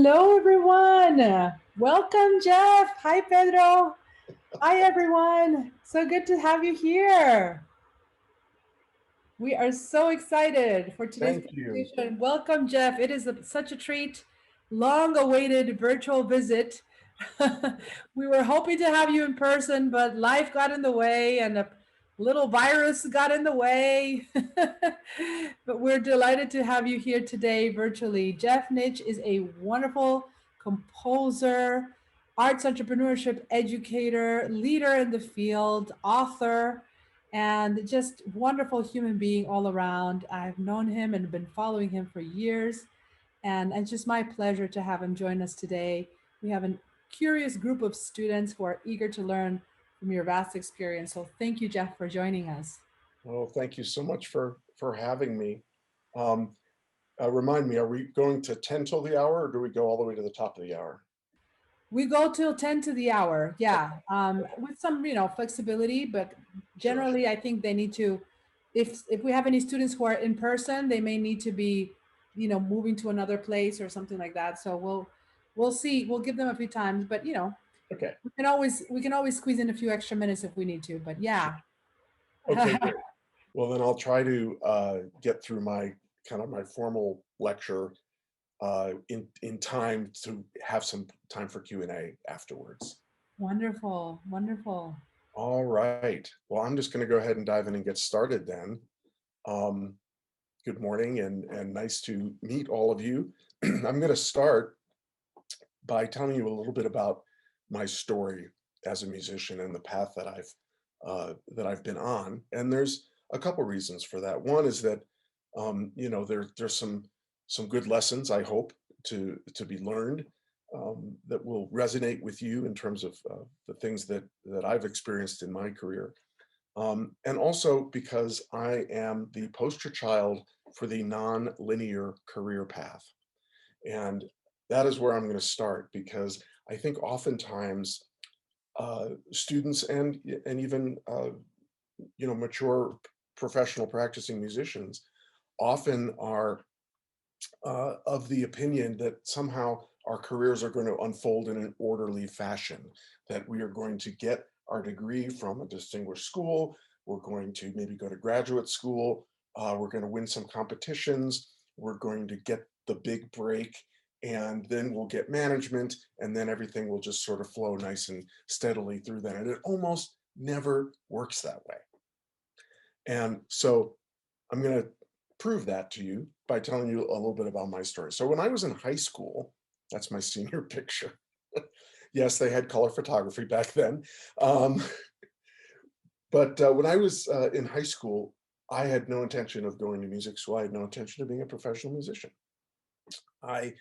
Hello, everyone. Welcome, Jeff. Hi, Pedro. Hi, everyone. So good to have you here. We are so excited for today's Thank you. presentation. Welcome, Jeff. It is such a treat. Long awaited virtual visit. We were hoping to have you in person, but life got in the way and a little virus got in the way. But we're delighted to have you here today virtually. Jeff Nytch is a wonderful composer, arts entrepreneurship educator, leader in the field, author, and just wonderful human being all around. I've known him and been following him for years, and it's just my pleasure to have him join us today. We have a curious group of students who are eager to learn from your vast experience. So thank you, Jeff, for joining us. Well, thank you so much for having me. Um, Remind me, are we going to 10 till the hour, or do we go all the way to the top of the hour? We go till 10 to the hour, Okay, yeah, with some, flexibility, but sure. generally I think they need to, if we have any students who are in person, they may need to be, moving to another place or something like that. So we'll see. We'll give them a few times, but Okay, we can always squeeze in a few extra minutes if we need to. But sure. yeah. Okay, great. Well, then I'll try to get through my kind of my formal lecture in time to have some time for Q&A afterwards. Wonderful, wonderful. All right. Well, I'm just going to go ahead and dive in and get started then. Um, Good morning and nice to meet all of you. I'm going to start by telling you a little bit about my story as a musician and the path that I've been on. And there's a couple reasons for that. One is that there's some good lessons I hope to be learned that will resonate with you in terms of the things that I've experienced in my career. And also because I am the poster child for the non-linear career path. And that is where I'm going to start, because I think oftentimes students and even mature professional practicing musicians often are of the opinion that somehow our careers are going to unfold in an orderly fashion, that we are going to get our degree from a distinguished school, we're going to maybe go to graduate school, we're going to win some competitions, we're going to get the big break, and then we'll get management, and then everything will just sort of flow nice and steadily through that. And it almost never works that way. And so I'm going to prove that to you by telling you a little bit about my story. So when I was in high school, that's my senior picture. Yes, they had color photography back then. Um, but when I was in high school, I had no intention of going to music school. I had no intention of being a professional musician. I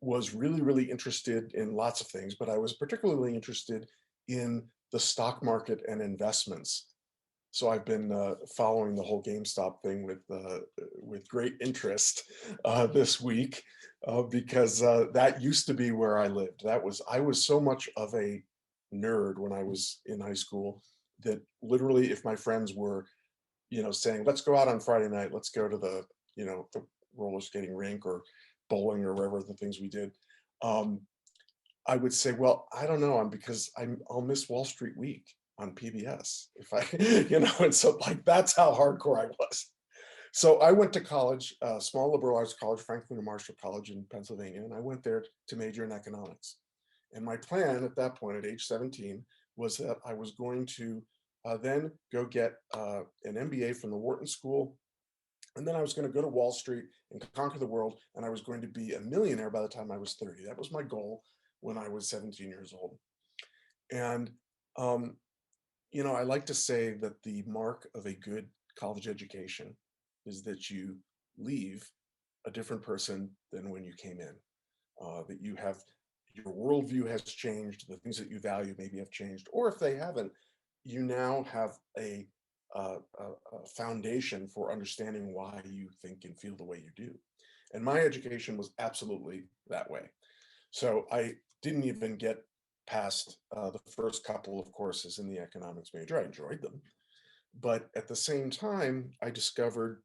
was really, really interested in lots of things, but I was particularly interested in the stock market and investments. So I've been following the whole GameStop thing with great interest this week because that used to be where I lived. I was so much of a nerd when I was in high school that literally, if my friends were, saying, "Let's go out on Friday night, let's go to the roller skating rink or bowling or wherever the things we did," um, I would say, "Well, I don't know, because I'll miss Wall Street Week on PBS if I, and so like that's how hardcore I was." So I went to college, small liberal arts college, Franklin and Marshall College in Pennsylvania, and I went there to major in economics. And my plan at that point, at age 17, was that I was going to then go get an MBA from the Wharton School, and then I was going to go to Wall Street and conquer the world, and I was going to be a millionaire by the time I was 30. That was my goal when I was 17 years old. And um, I like to say that the mark of a good college education is that you leave a different person than when you came in. That you have your worldview has changed, the things that you value maybe have changed, or if they haven't, you now have a foundation for understanding why you think and feel the way you do. And my education was absolutely that way. So I didn't even get past the first couple of courses in the economics major. I enjoyed them. But at the same time, I discovered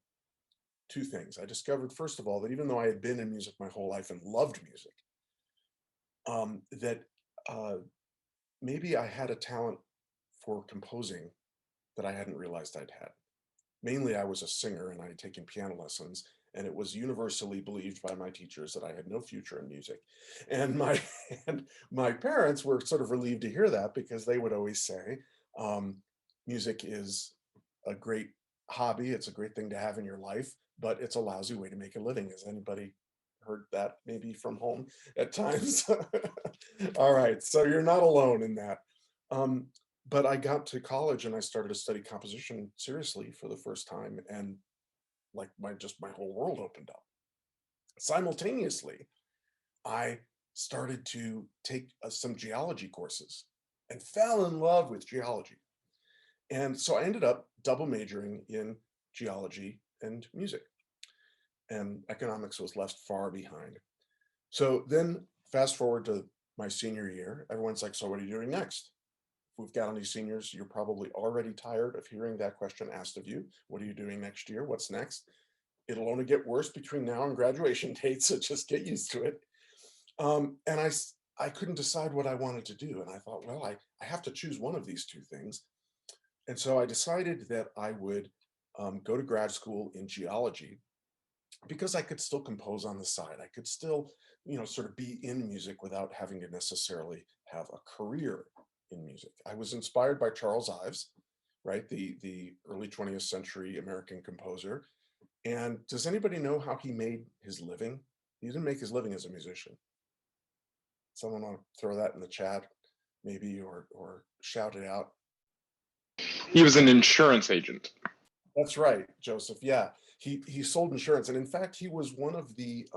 two things. I discovered, first of all, that even though I had been in music my whole life and loved music, that uh, maybe I had a talent for composing that I hadn't realized I'd had. Mainly, I was a singer and I had taken piano lessons, and it was universally believed by my teachers that I had no future in music. And my and my parents were sort of relieved to hear that, because they would always say, um, music is a great hobby. It's a great thing to have in your life, but it's a lousy way to make a living. Has anybody heard that maybe from home at times? All right, so you're not alone in that. Um, but I got to college and I started to study composition seriously for the first time, and like my whole world opened up. Simultaneously, I started to take some geology courses and fell in love with geology. And so I ended up double majoring in geology and music, and economics was left far behind. So then fast forward to my senior year, everyone's like, so what are you doing next? If we've got any seniors, you're probably already tired of hearing that question asked of you. What are you doing next year? What's next? It'll only get worse between now and graduation date, so just get used to it. And I couldn't decide what I wanted to do. And I thought, well, I have to choose one of these two things. And so I decided that I would go to grad school in geology, because I could still compose on the side. I could still, sort of be in music without having to necessarily have a career in music. I was inspired by Charles Ives, right? The early 20th century American composer. And does anybody know how he made his living? He didn't make his living as a musician. Someone want to throw that in the chat, maybe, or shout it out? He was an insurance agent. That's right, Joseph. Yeah, he sold insurance, and in fact, he was one of the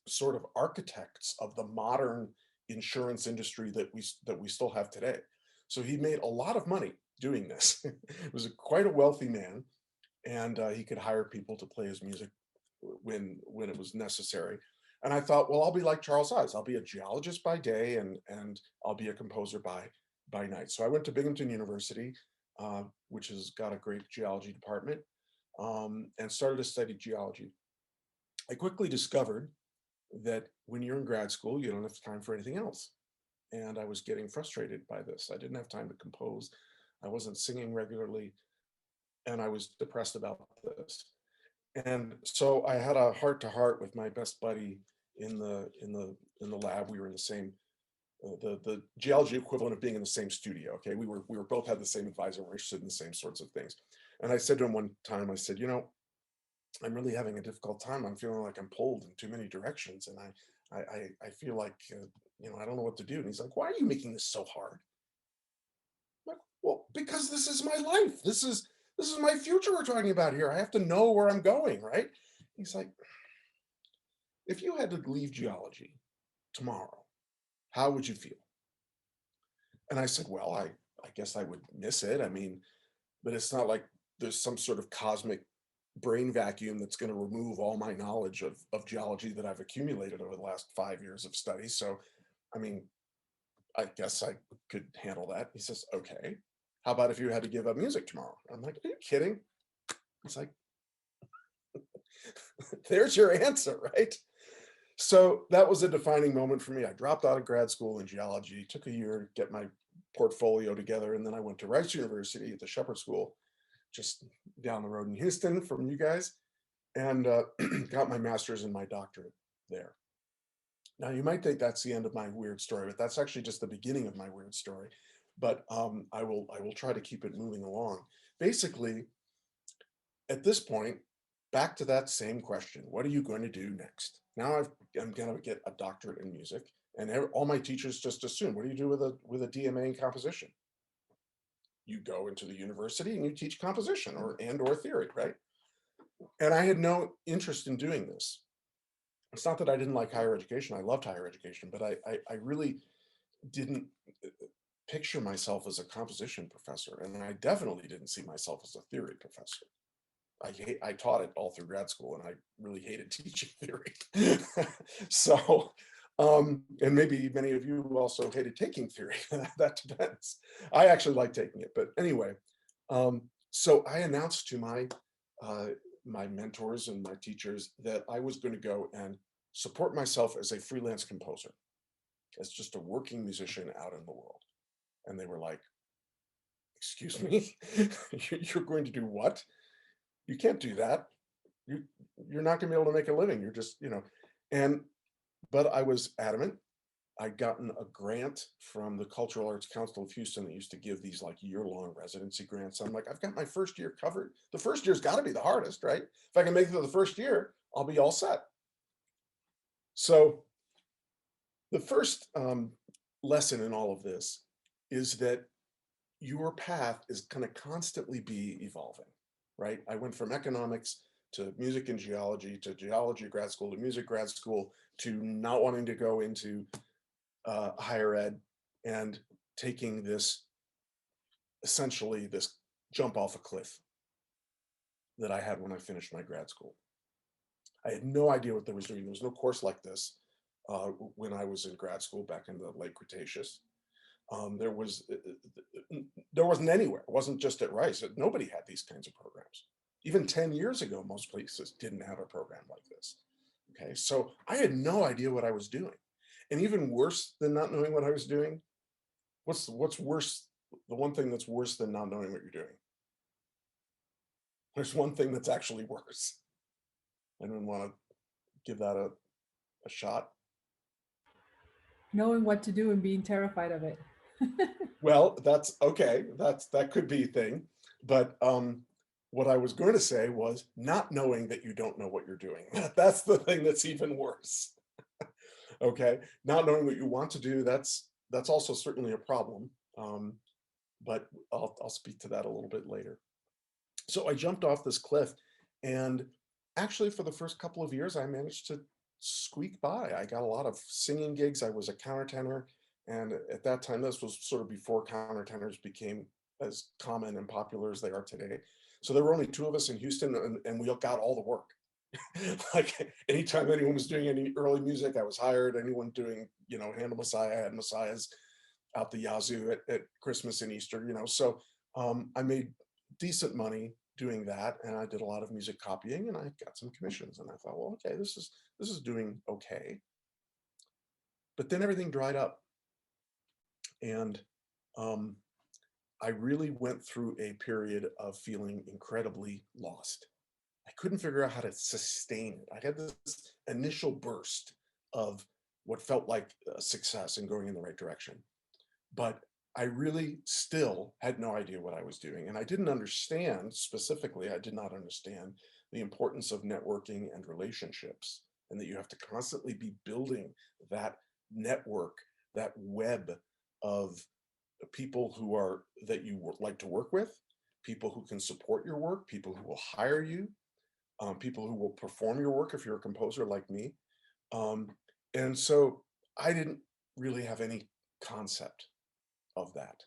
sort of architects of the modern insurance industry that we still have today. So he made a lot of money doing this. He was quite a wealthy man, and he could hire people to play his music when it was necessary. And I thought, well, I'll be like Charles Ives. I'll be a geologist by day, and I'll be a composer by night. So I went to Binghamton University, which has got a great geology department, and started to study geology. I quickly discovered that when you're in grad school, you don't have time for anything else. And I was getting frustrated by this. I didn't have time to compose. I wasn't singing regularly, and I was depressed about this. And so I had a heart to heart with my best buddy in the lab. We were in the same the geology equivalent of being in the same studio. Okay, we were both had the same advisor. We're interested in the same sorts of things. And I said to him one time, I said, I'm really having a difficult time. I'm feeling like I'm pulled in too many directions, and I feel like I don't know what to do. And he's like, "Why are you making this so hard?" I'm like, well, because this is my life. This is my future we're talking about here. I have to know where I'm going, right? He's like, if you had to leave geology tomorrow, how would you feel? And I said, well, I guess I would miss it. I mean, but it's not like there's some sort of cosmic brain vacuum that's going to remove all my knowledge of geology that I've accumulated over the last 5 years of study. So, I mean, I guess I could handle that. He says, okay, how about if you had to give up music tomorrow? I'm like, are you kidding? It's like, there's your answer, right? So that was a defining moment for me. I dropped out of grad school in geology, took a year to get my portfolio together, and then I went to Rice University at the Shepherd School, just down the road in Houston from you guys, and got my master's and my doctorate there. Now, you might think that's the end of my weird story, but that's actually just the beginning of my weird story. But I will try to keep it moving along. Basically, at this point, back to that same question: what are you going to do next? Now I'm going to get a doctorate in music, and all my teachers just assume, what do you do with a DMA in composition? You go into the university and you teach composition or theory, right? And I had no interest in doing this. It's not that I didn't like higher education. I loved higher education, but I really didn't picture myself as a composition professor, and I definitely didn't see myself as a theory professor. I taught it all through grad school, and I really hated teaching theory. So, and maybe many of you also hated taking theory. That depends. I actually like taking it, but anyway. So I announced to my mentors and my teachers that I was going to go and support myself as a freelance composer. as just a working musician out in the world. And they were like, excuse me, you're going to do what? You can't do that. You, you're not going to be able to make a living. You're just, and, but I was adamant. I'd gotten a grant from the Cultural Arts Council of Houston that used to give these like year-long residency grants. I'm like, I've got my first year covered. The first year's got to be the hardest, right? If I can make it to the first year, I'll be all set. So the first lesson in all of this is that your path is going to constantly be evolving, right? I went from economics to music and geology to geology grad school to music grad school to not wanting to go into higher ed and taking this, essentially this jump off a cliff that I had when I finished my grad school. I had no idea what I was doing. There was no course like this when I was in grad school back in the late Cretaceous. There wasn't anywhere. It wasn't just at Rice. Nobody had these kinds of programs. Even 10 years ago, most places didn't have a program like this. Okay, so I had no idea what I was doing. And even worse than not knowing what I was doing, what's worse? The one thing that's worse than not knowing what you're doing. There's one thing that's actually worse. Anyone want to give that a shot? Knowing what to do and being terrified of it. Well, that's okay. That could be a thing. But what I was going to say was not knowing that you don't know what you're doing. That's the thing that's even worse. Okay, not knowing what you want to do, that's also certainly a problem. But I'll speak to that a little bit later. So I jumped off this cliff, and actually for the first couple of years, I managed to squeak by. I got a lot of singing gigs. I was a countertenor, and at that time, this was sort of before countertenors became as common and popular as they are today. So there were only two of us in Houston, and we got all the work. Like anytime anyone was doing any early music, I was hired. Anyone doing, Hand of Messiah, I had Messiahs out the yazoo at Christmas and Easter, So I made decent money doing that, and I did a lot of music copying, and I got some commissions. And I thought, well, okay, this is doing okay. But then everything dried up, and I really went through a period of feeling incredibly lost. I couldn't figure out how to sustain it. I had this initial burst of what felt like success and going in the right direction. But I really still had no idea what I was doing. And I didn't understand, specifically, I did not understand the importance of networking and relationships, and that you have to constantly be building that network, that web of people that you like to work with, people who can support your work, people who will hire you, people who will perform your work if you're a composer like me. And so I didn't really have any concept of that.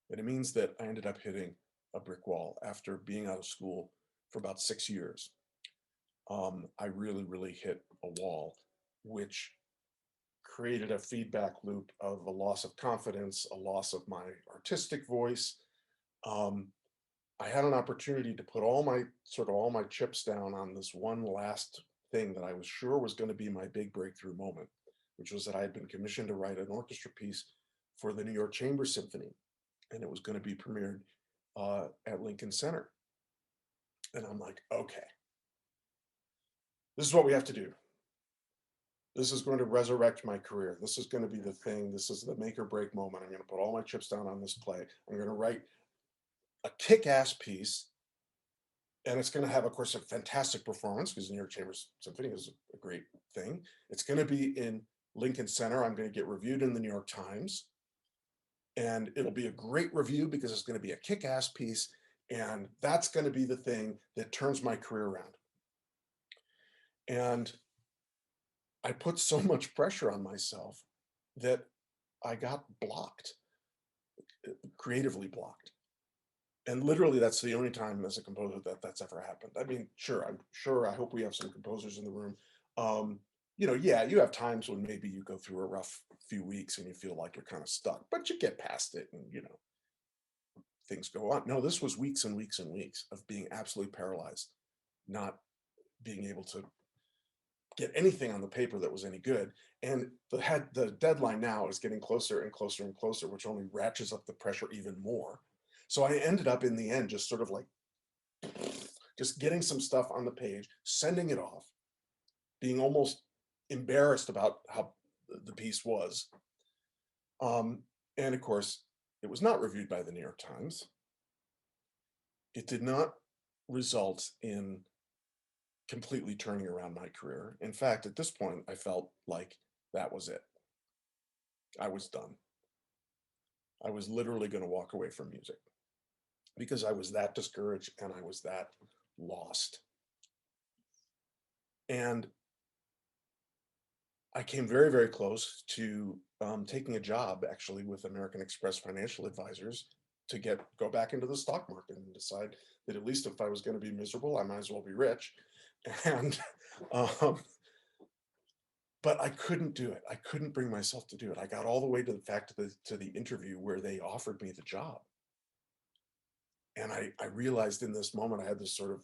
And it means that I ended up hitting a brick wall after being out of school for about 6 years. I really, really hit a wall, which created a feedback loop of a loss of confidence, a loss of my artistic voice. I had an opportunity to put all my chips down on this one last thing that I was sure was going to be my big breakthrough moment, which was that I had been commissioned to write an orchestra piece for the New York Chamber Symphony, and it was going to be premiered at Lincoln Center. And I'm like, okay, this is what we have to do. This is going to resurrect my career. This is going to be the thing. This is the make or break moment. I'm going to put all my chips down on this play. I'm going to write a kick-ass piece, and it's going to have, of course, a fantastic performance, because the New York Chamber Symphony is a great thing. It's going to be in Lincoln Center. I'm going to get reviewed in the New York Times, and it'll be a great review because it's going to be a kick-ass piece, and that's going to be the thing that turns my career around. And I put so much pressure on myself that I got blocked, creatively blocked. And literally, that's the only time as a composer that's ever happened. I mean, I hope we have some composers in the room. Yeah, you have times when maybe you go through a rough few weeks and you feel like you're kind of stuck, but you get past it and, things go on. No, this was weeks and weeks and weeks of being absolutely paralyzed, not being able to get anything on the paper that was any good. And the deadline now is getting closer and closer and closer, which only ratchets up the pressure even more. So I ended up in the end just sort of like just getting some stuff on the page, sending it off, being almost embarrassed about how the piece was. And of course, it was not reviewed by the New York Times. It did not result in completely turning around my career. In fact, at this point, I felt like that was it. I was done. I was literally going to walk away from music because I was that discouraged and I was that lost. And I came very, very close to taking a job actually with American Express Financial Advisors to go back into the stock market and decide that at least if I was going to be miserable, I might as well be rich. And but I couldn't do it. I couldn't bring myself to do it. I got all the way to the interview where they offered me the job. And I realized in this moment, I had this sort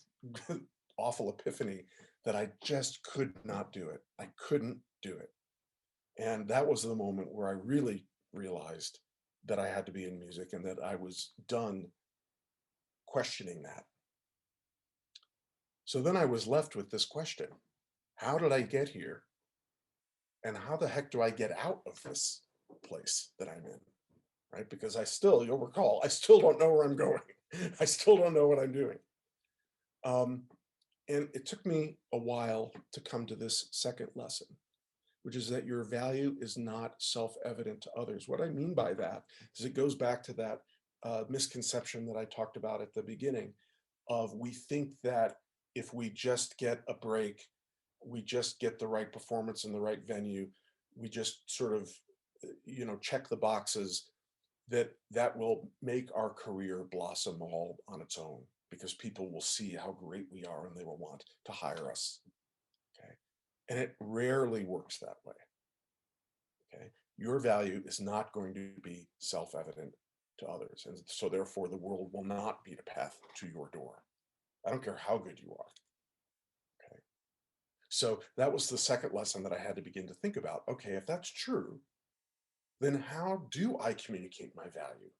of awful epiphany that I just could not do it. I couldn't do it. And that was the moment where I really realized that I had to be in music and that I was done questioning that. So then I was left with this question: how did I get here? And how the heck do I get out of this place that I'm in? Right? Because you'll recall, I still don't know where I'm going. I still don't know what I'm doing. And it took me a while to come to this second lesson, which is that your value is not self-evident to others. What I mean by that is it goes back to that misconception that I talked about at the beginning of we think that if we just get a break, we just get the right performance in the right venue, we just sort of, check the boxes, that will make our career blossom all on its own because people will see how great we are and they will want to hire us. Okay. And it rarely works that way. Okay. Your value is not going to be self-evident to others. And so therefore the world will not beat a path to your door. I don't care how good you are. Okay. So that was the second lesson that I had to begin to think about. Okay, if that's true, then how do I communicate my value?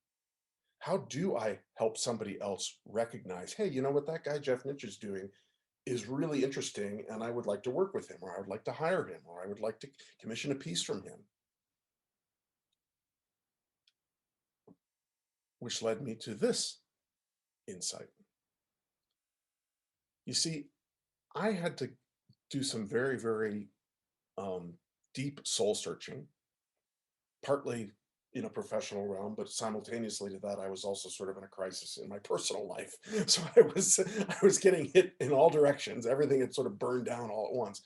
How do I help somebody else recognize, hey, you know what that guy Jeff Nytch is doing is really interesting and I would like to work with him, or I would like to hire him, or I would like to commission a piece from him? Which led me to this insight. You see, I had to do some very, very deep soul searching, partly in a professional realm, but simultaneously to that, I was also sort of in a crisis in my personal life. So I was getting hit in all directions. Everything had sort of burned down all at once.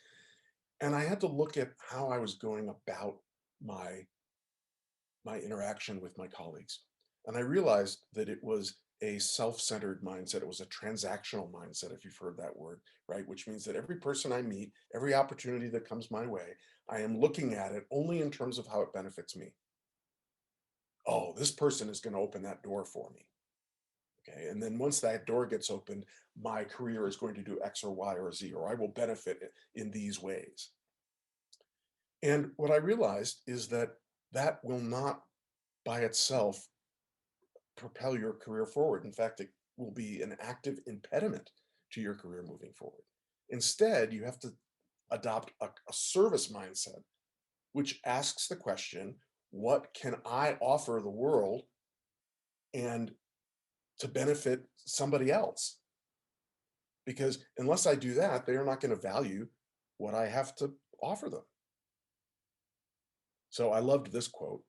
And I had to look at how I was going about my interaction with my colleagues. And I realized that it was a self-centered mindset. It was a transactional mindset, if you've heard that word, right? Which means that every person I meet, every opportunity that comes my way, I am looking at it only in terms of how it benefits me. Oh, this person is going to open that door for me. Okay. And then once that door gets opened, my career is going to do X or Y or Z, or I will benefit in these ways. And what I realized is that that will not by itself propel your career forward. In fact, it will be an active impediment to your career moving forward. Instead, you have to adopt a service mindset, which asks the question, what can I offer the world and to benefit somebody else? Because unless I do that, they are not going to value what I have to offer them. So I loved this quote: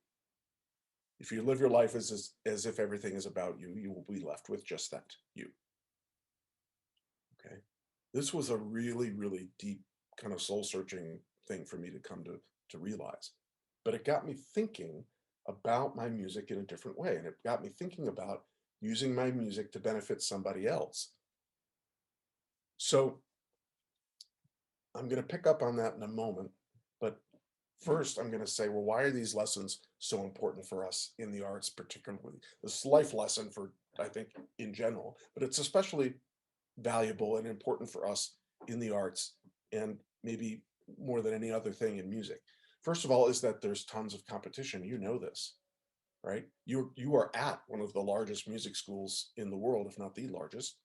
if you live your life as if everything is about you, you will be left with just that, you. Okay. This was a really, really deep kind of soul searching thing for me to come to realize. But it got me thinking about my music in a different way. And it got me thinking about using my music to benefit somebody else. So I'm going to pick up on that in a moment. But first, I'm going to say, well, why are these lessons so important for us in the arts, particularly? This life lesson for, I think, in general, but it's especially valuable and important for us in the arts, and maybe more than any other thing in music. First of all, is that there's tons of competition. You know this, right? You are at one of the largest music schools in the world, if not the largest,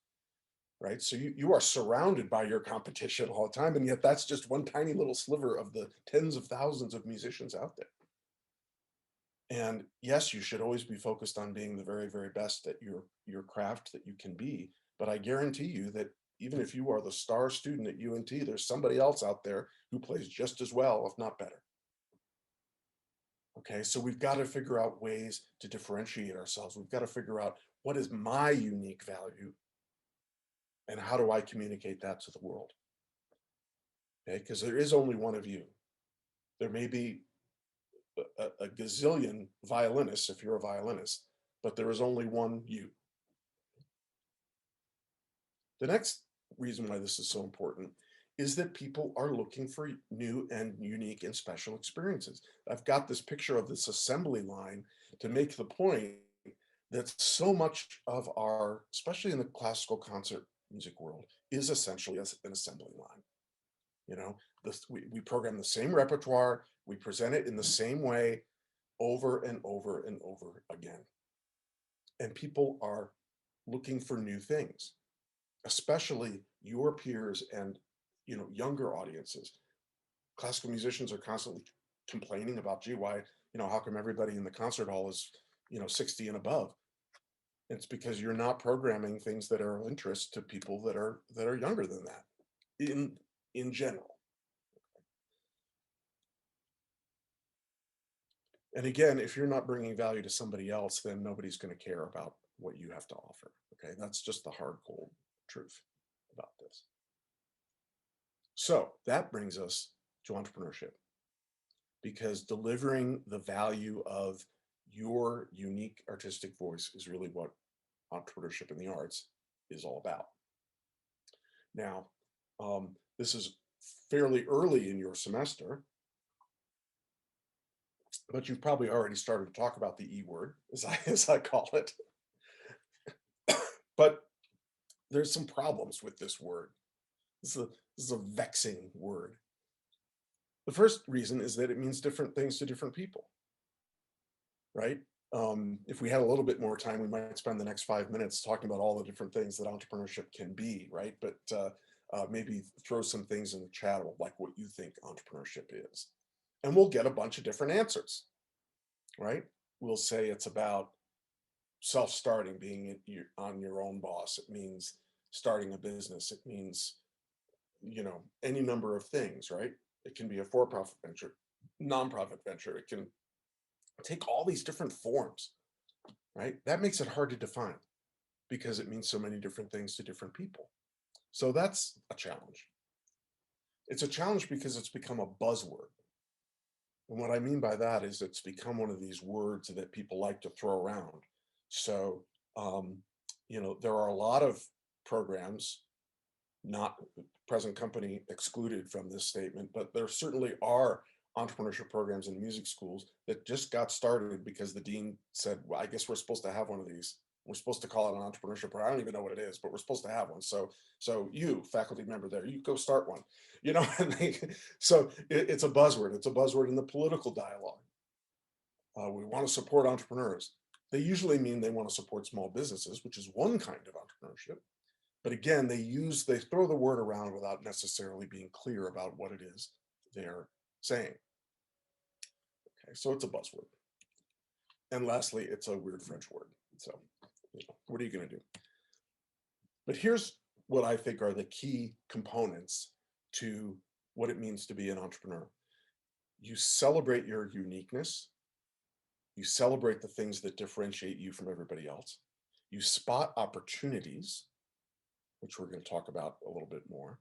right? So you are surrounded by your competition all the time, and yet that's just one tiny little sliver of the tens of thousands of musicians out there. And yes, you should always be focused on being the very, very best at your craft that you can be. But I guarantee you that even if you are the star student at UNT, there's somebody else out there who plays just as well, if not better. Okay, so we've got to figure out ways to differentiate ourselves. We've got to figure out what is my unique value and how do I communicate that to the world? Okay, because there is only one of you. There may be a gazillion violinists if you're a violinist, but there is only one you. The next reason why this is so important is that people are looking for new and unique and special experiences. I've got this picture of this assembly line to make the point that so much of our, especially in the classical concert music world, is essentially an assembly line. You know, we program the same repertoire, we present it in the same way over and over and over again. And people are looking for new things, especially your peers and, you know, younger audiences. Classical musicians are constantly complaining about, gee, why, you know, how come everybody in the concert hall is, you know, 60 and above? It's because you're not programming things that are of interest to people that are younger than that in general. And again, if you're not bringing value to somebody else, then nobody's going to care about what you have to offer. Okay, that's just the hard, cold truth about this. So that brings us to entrepreneurship, because delivering the value of your unique artistic voice is really what entrepreneurship in the arts is all about. Now, this is fairly early in your semester, but you've probably already started to talk about the E word, as I call it. But there's some problems with this word. This is a vexing word. The first reason is that it means different things to different people, right? If we had a little bit more time, we might spend the next 5 minutes talking about all the different things that entrepreneurship can be, right? But maybe throw some things in the chat about like what you think entrepreneurship is. And we'll get a bunch of different answers, right? We'll say it's about self-starting, being on your own boss. It means starting a business. It means, you know, any number of things, right? It can be a for-profit venture, nonprofit venture. It can take all these different forms, right? That makes it hard to define because it means so many different things to different people. So that's a challenge. It's a challenge because it's become a buzzword. And what I mean by that is it's become one of these words that people like to throw around. So, you know, there are a lot of programs, not present company excluded from this statement, but there certainly are entrepreneurship programs in music schools that just got started because the dean said, well, I guess we're supposed to have one of these. We're supposed to call it an entrepreneurship program. I don't even know what it is, but we're supposed to have one. So you, faculty member there, you go start one, you know, and so it's a buzzword. It's a buzzword in the political dialogue. We want to support entrepreneurs. They usually mean they want to support small businesses, which is one kind of entrepreneurship. But again, they throw the word around without necessarily being clear about what it is they're saying. Okay, so it's a buzzword. And lastly, it's a weird French word. So, you know, what are you going to do? But here's what I think are the key components to what it means to be an entrepreneur. You celebrate your uniqueness. You celebrate the things that differentiate you from everybody else. You spot opportunities, which we're going to talk about a little bit more.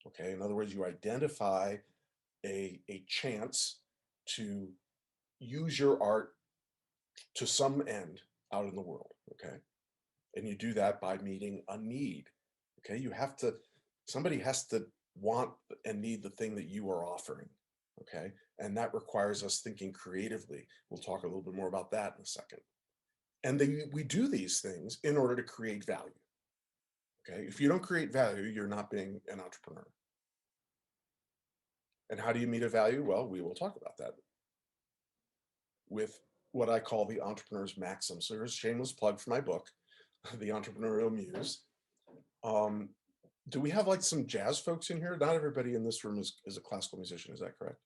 Okay, in other words, you identify a chance to use your art to some end out in the world, okay? And you do that by meeting a need, okay? Somebody has to want and need the thing that you are offering, okay? And that requires us thinking creatively. We'll talk a little bit more about that in a second. And we do these things in order to create value, okay? If you don't create value, you're not being an entrepreneur. And how do you meet a value? Well, we will talk about that with what I call the entrepreneur's maxim. So here's a shameless plug for my book, The Entrepreneurial Muse. Do we have like some jazz folks in here? Not everybody in this room is a classical musician, is that correct?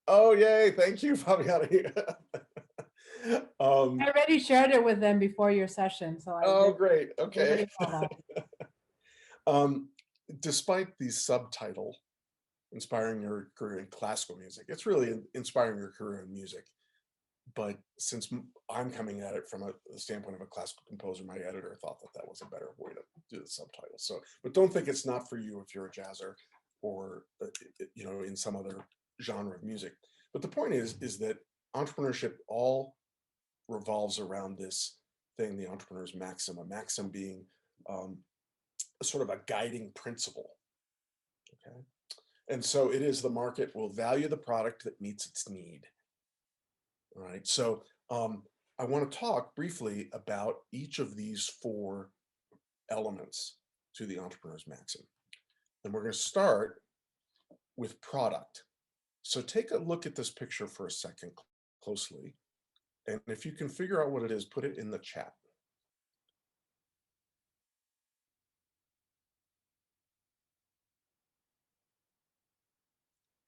Oh, yay, thank you, Fabiana. I already shared it with them before your session, so Oh, great, okay. That. Despite the subtitle, Inspiring Your Career in Classical Music, it's really inspiring your career in music. But since I'm coming at it from the standpoint of a classical composer, my editor thought that that was a better way to do the subtitle. So, but don't think it's not for you if you're a jazzer or, you know, in some other genre of music. But the point is that entrepreneurship all revolves around this thing, the entrepreneur's maxim, a maxim being sort of a guiding principle. Okay. And so it is the market will value the product that meets its need. All right. So I want to talk briefly about each of these four elements to the entrepreneur's maxim. And we're going to start with product. So take a look at this picture for a second closely. And if you can figure out what it is, put it in the chat.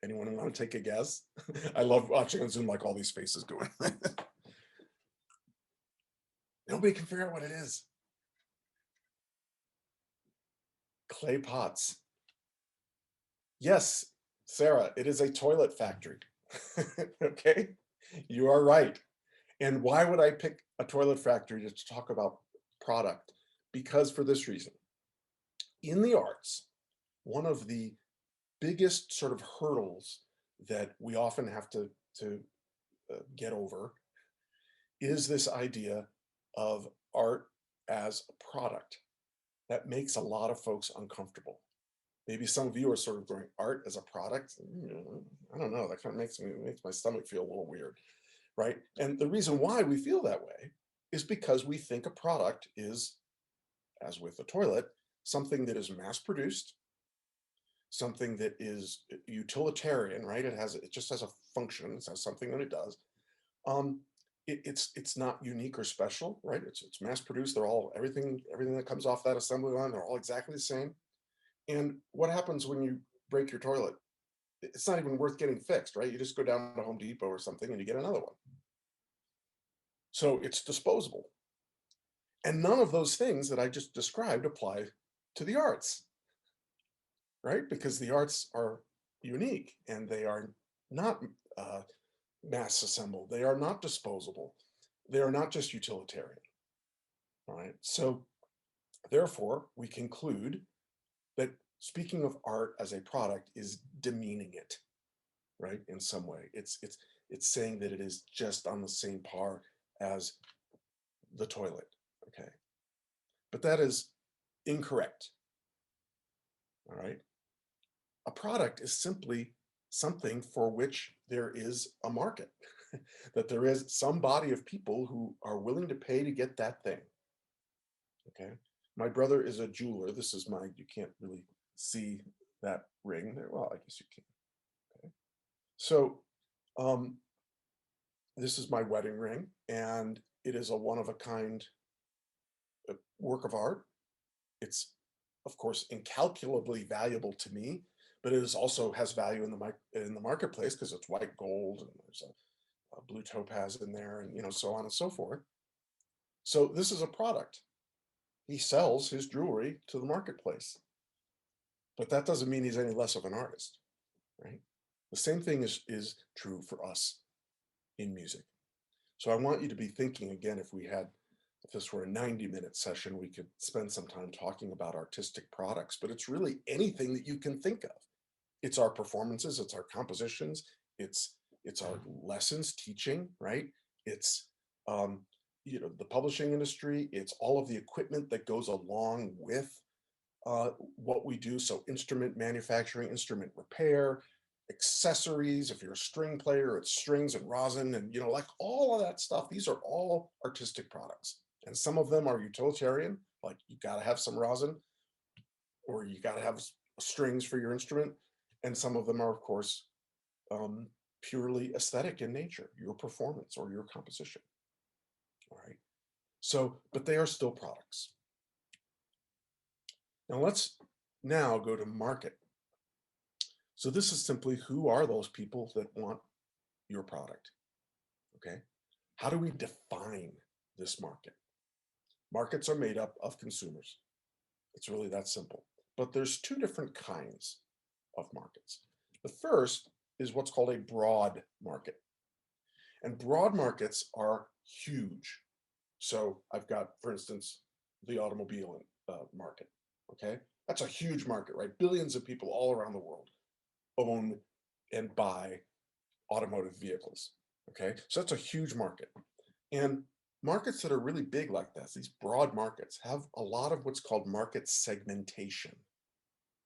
Anyone want to take a guess? I love watching on Zoom like all these faces going. Nobody can figure out what it is. Clay pots. Yes, Sarah, it is a toilet factory. Okay, you are right. And why would I pick a toilet factory to talk about product? Because for this reason, in the arts, one of the biggest sort of hurdles that we often have to get over is this idea of art as a product. That makes a lot of folks uncomfortable. Maybe some of you are sort of going, art as a product? I don't know, that kind of makes my stomach feel a little weird, right? And the reason why we feel that way is because we think a product is, as with the toilet, something that is mass produced, something that is utilitarian, right? It just has a function, it has something that it does. It's not unique or special, right? It's mass produced. They're all everything that comes off that assembly line, they're all exactly the same. And what happens when you break your toilet? It's not even worth getting fixed, right? You just go down to Home Depot or something and you get another one. So it's disposable. And none of those things that I just described apply to the arts, right? Because the arts are unique and they are not mass assembled. They are not disposable. They are not just utilitarian. All right. So therefore, we conclude that speaking of art as a product is demeaning it, right? In some way, it's saying that it is just on the same par as the toilet. Okay. But that is incorrect. All right. A product is simply something for which there is a market, that there is some body of people who are willing to pay to get that thing. Okay. My brother is a jeweler. This is you can't really see that ring there. Well, I guess you can. Okay. So this is my wedding ring, and it is a one-of-a-kind work of art. It's, of course, incalculably valuable to me, but it also has value in the marketplace because it's white gold and there's a blue topaz in there, and so on and so forth. So this is a product. He sells his jewelry to the marketplace, but that doesn't mean he's any less of an artist, right? The same thing is true for us in music. So I want you to be thinking again, if this were a 90-minute session, we could spend some time talking about artistic products, but it's really anything that you can think of. It's our performances, it's our compositions, it's our lessons, teaching, right? It's the publishing industry, it's all of the equipment that goes along with what we do. So instrument manufacturing, instrument repair, accessories. If you're a string player, it's strings and rosin and like all of that stuff. These are all artistic products. And some of them are utilitarian, like you got to have some rosin or you got to have strings for your instrument. And some of them are, of course, purely aesthetic in nature, your performance or your composition. All right. So, but they are still products. Now let's now go to market. So this is simply, who are those people that want your product? Okay. How do we define this market? Markets are made up of consumers. It's really that simple. But there's two different kinds of markets. The first is what's called a broad market. And broad markets are huge. So I've got, for instance, the automobile market. Okay. That's a huge market, right? Billions of people all around the world own and buy automotive vehicles. Okay. So that's a huge market. And markets that are really big like this, these broad markets, have a lot of what's called market segmentation.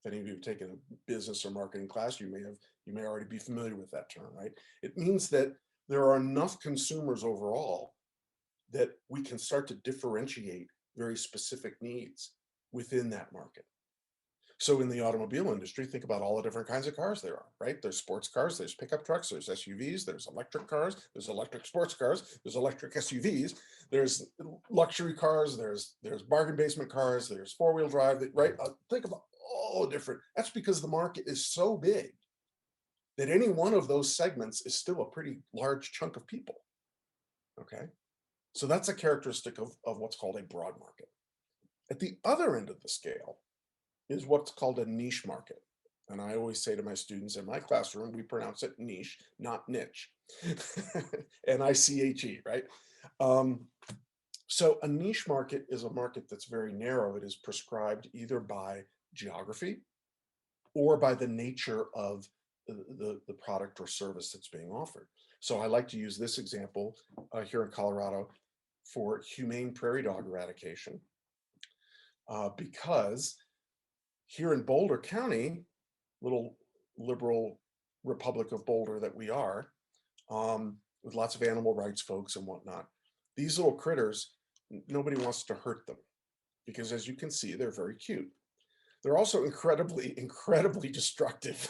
If any of you have taken a business or marketing class, you may already be familiar with that term, right? It means that there are enough consumers overall that we can start to differentiate very specific needs within that market. So in the automobile industry, think about all the different kinds of cars there are, right? There's sports cars, there's pickup trucks, there's SUVs, there's electric cars, there's electric sports cars, there's electric SUVs, there's luxury cars, there's bargain basement cars, there's four-wheel drive, right? Think about all different. That's because the market is so big that any one of those segments is still a pretty large chunk of people. Okay. So that's a characteristic of what's called a broad market. At the other end of the scale is what's called a niche market. And I always say to my students in my classroom, we pronounce it niche, not niche. N-I-C-H-E, right? So a niche market is a market that's very narrow. It is prescribed either by geography or by the nature of the product or service that's being offered. So I like to use this example here in Colorado for humane prairie dog eradication, because here in Boulder County, little liberal Republic of Boulder that we are, with lots of animal rights folks and whatnot, these little critters, nobody wants to hurt them because, as you can see, they're very cute. They're also incredibly, incredibly destructive,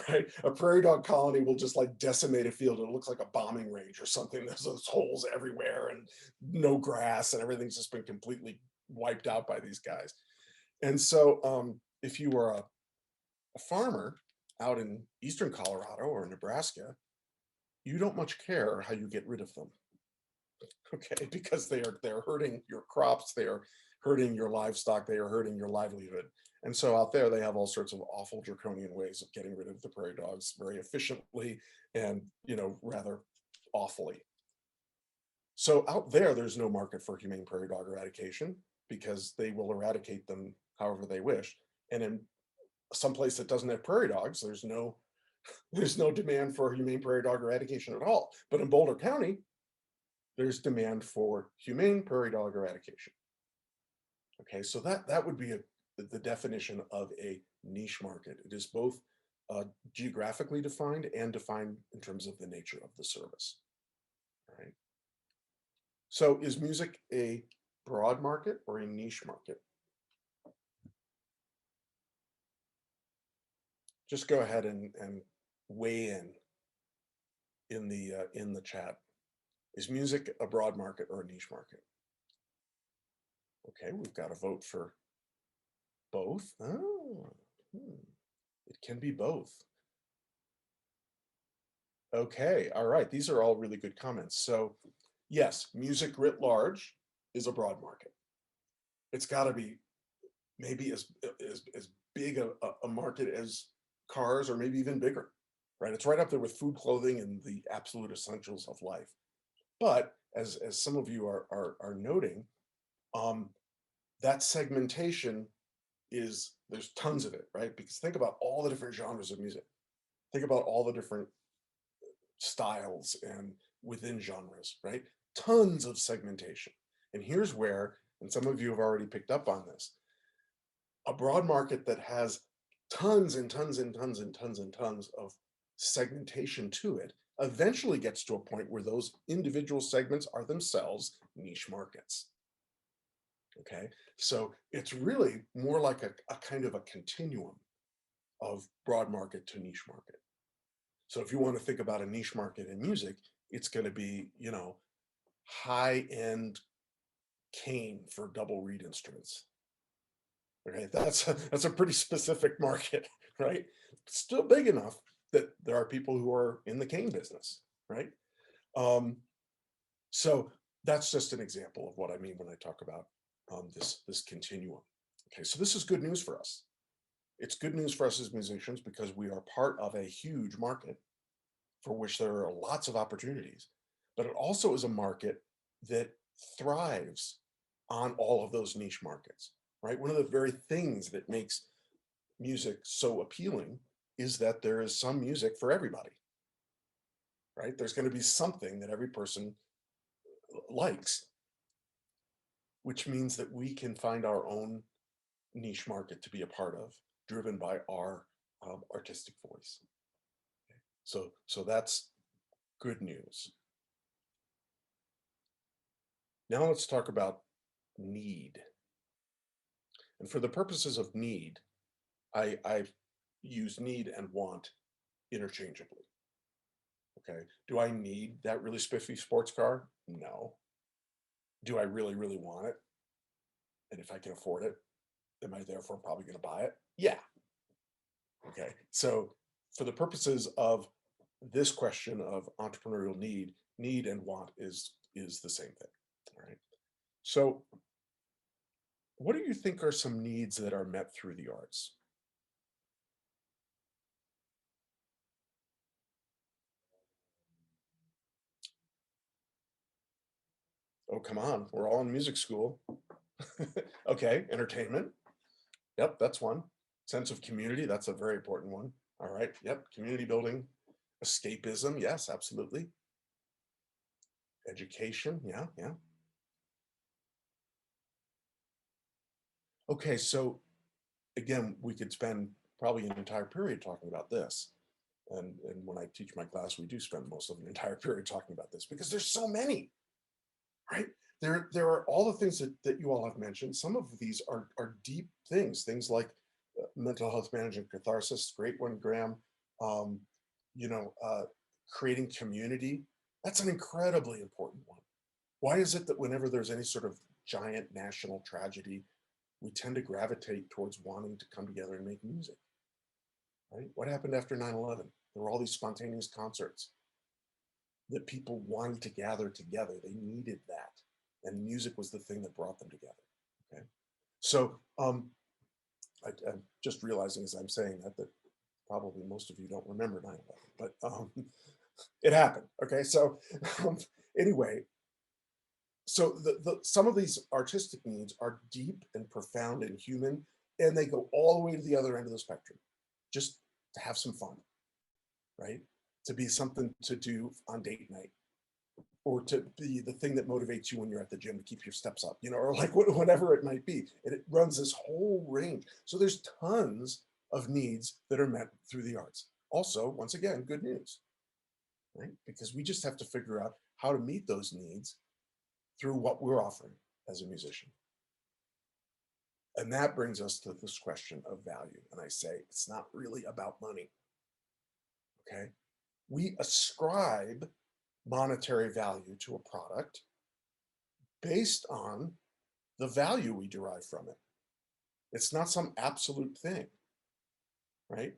right? A prairie dog colony will just like decimate a field. It looks like a bombing range or something. There's those holes everywhere and no grass and everything's just been completely wiped out by these guys. And so if you were a farmer out in eastern Colorado or Nebraska, you don't much care how you get rid of them, okay? Because they're hurting your crops, they are hurting your livestock, they are hurting your livelihood. And so out there, they have all sorts of awful draconian ways of getting rid of the prairie dogs very efficiently and, rather awfully. So out there, there's no market for humane prairie dog eradication because they will eradicate them however they wish. And in some place that doesn't have prairie dogs, there's no demand for humane prairie dog eradication at all. But in Boulder County, there's demand for humane prairie dog eradication. Okay, so that would be the definition of a niche market. It is both geographically defined and defined in terms of the nature of the service. All right. So is music a broad market or a niche market? Just go ahead and weigh in the chat. Is music a broad market or a niche market? Okay, we've got a vote for both. Oh, it can be both. Okay, all right. These are all really good comments. So yes, music writ large is a broad market. It's got to be maybe as big a market as cars, or maybe even bigger, right? It's right up there with food, clothing, and the absolute essentials of life. But as some of you are noting, that segmentation there's tons of it, right? Because think about all the different genres of music. Think about all the different styles and within genres, right? Tons of segmentation. And here's where, and some of you have already picked up on this, a broad market that has tons and tons and tons and tons and tons of segmentation to it eventually gets to a point where those individual segments are themselves niche markets. Okay, so it's really more like a kind of a continuum of broad market to niche market. So if you want to think about a niche market in music, it's going to be, you know, high-end cane for double reed instruments. Okay, that's a pretty specific market, right? Still big enough that there are people who are in the cane business, right? So that's just an example of what I mean when I talk about this continuum. Okay, so this is good news for us. It's good news for us as musicians because we are part of a huge market for which there are lots of opportunities, but it also is a market that thrives on all of those niche markets, right? One of the very things that makes music so appealing is that there is some music for everybody, right? There's going to be something that every person likes, which means that we can find our own niche market to be a part of, driven by our artistic voice. So that's good news. Now let's talk about need. And for the purposes of need, I use need and want interchangeably. Okay, do I need that really spiffy sports car? No. Do I really, really want it? And if I can afford it, am I therefore probably going to buy it? Yeah. Okay, so for the purposes of this question of entrepreneurial need and want is the same thing. All right. So what do you think are some needs that are met through the arts? Oh, come on, we're all in music school. Okay, entertainment. Yep, that's one. Sense of community, that's a very important one. All right, yep, community building. Escapism, yes, absolutely. Education, yeah, yeah. Okay, so again, we could spend probably an entire period talking about this. And when I teach my class, we do spend most of an entire period talking about this because there's so many, right? There are all the things that you all have mentioned. Some of these are deep things like mental health management, catharsis, great one, Graham. Um, you know, creating community. That's an incredibly important one. Why is it that whenever there's any sort of giant national tragedy, we tend to gravitate towards wanting to come together and make music, right? What happened after 9/11? There were all these spontaneous concerts that people wanted to gather together. They needed that. And music was the thing that brought them together, okay? So I'm just realizing as I'm saying that probably most of you don't remember 9/11, but it happened, okay? So anyway, so some of these artistic needs are deep and profound and human, and they go all the way to the other end of the spectrum, just to have some fun, right? To be something to do on date night, or to be the thing that motivates you when you're at the gym to keep your steps up, you know, or like whatever it might be. And it runs this whole range. So there's tons of needs that are met through the arts. Also, once again, good news, right? Because we just have to figure out how to meet those needs through what we're offering as a musician. And that brings us to this question of value. And I say, it's not really about money, okay? We ascribe monetary value to a product based on the value we derive from it. It's not some absolute thing, right?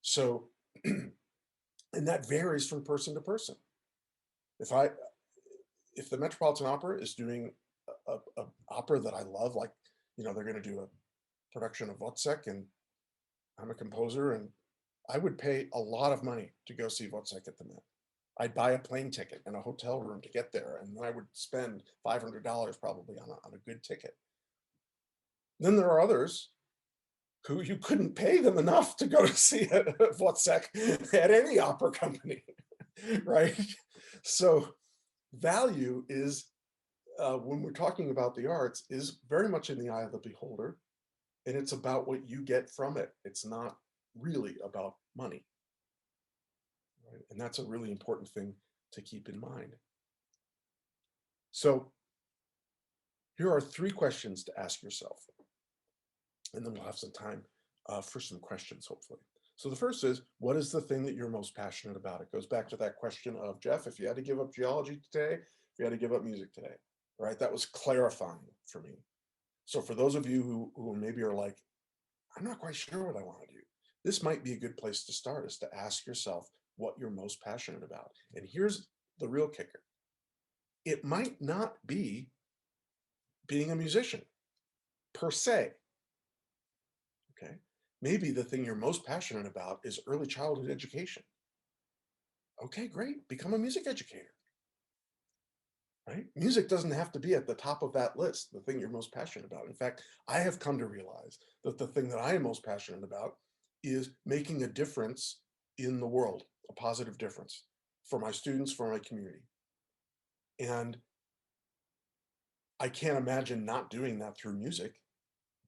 So, and that varies from person to person. If the Metropolitan Opera is doing a opera that I love, like, you know, they're going to do a production of Wozzeck, and I'm a composer, and I would pay a lot of money to go see Wozzeck at the Met. I'd buy a plane ticket and a hotel room to get there, and then I would spend $500 probably on a good ticket. Then there are others who you couldn't pay them enough to go to see Wozzeck at any opera company, right? So value is, when we're talking about the arts, is very much in the eye of the beholder, and it's about what you get from it. It's not really about money, right? And that's a really important thing to keep in mind. So here are 3 questions to ask yourself, and then we'll have some time for some questions, hopefully. So the first is, what is the thing that you're most passionate about? It goes back to that question of, Jeff, if you had to give up geology today, if you had to give up music today, right? That was clarifying for me. So for those of you who maybe are like, I'm not quite sure what I want to do, this might be a good place to start, is to ask yourself what you're most passionate about. And here's the real kicker. It might not be being a musician per se, okay? Maybe the thing you're most passionate about is early childhood education. Okay, great, become a music educator, right? Music doesn't have to be at the top of that list, the thing you're most passionate about. In fact, I have come to realize that the thing that I am most passionate about is making a difference in the world, a positive difference for my students, for my community. And I can't imagine not doing that through music,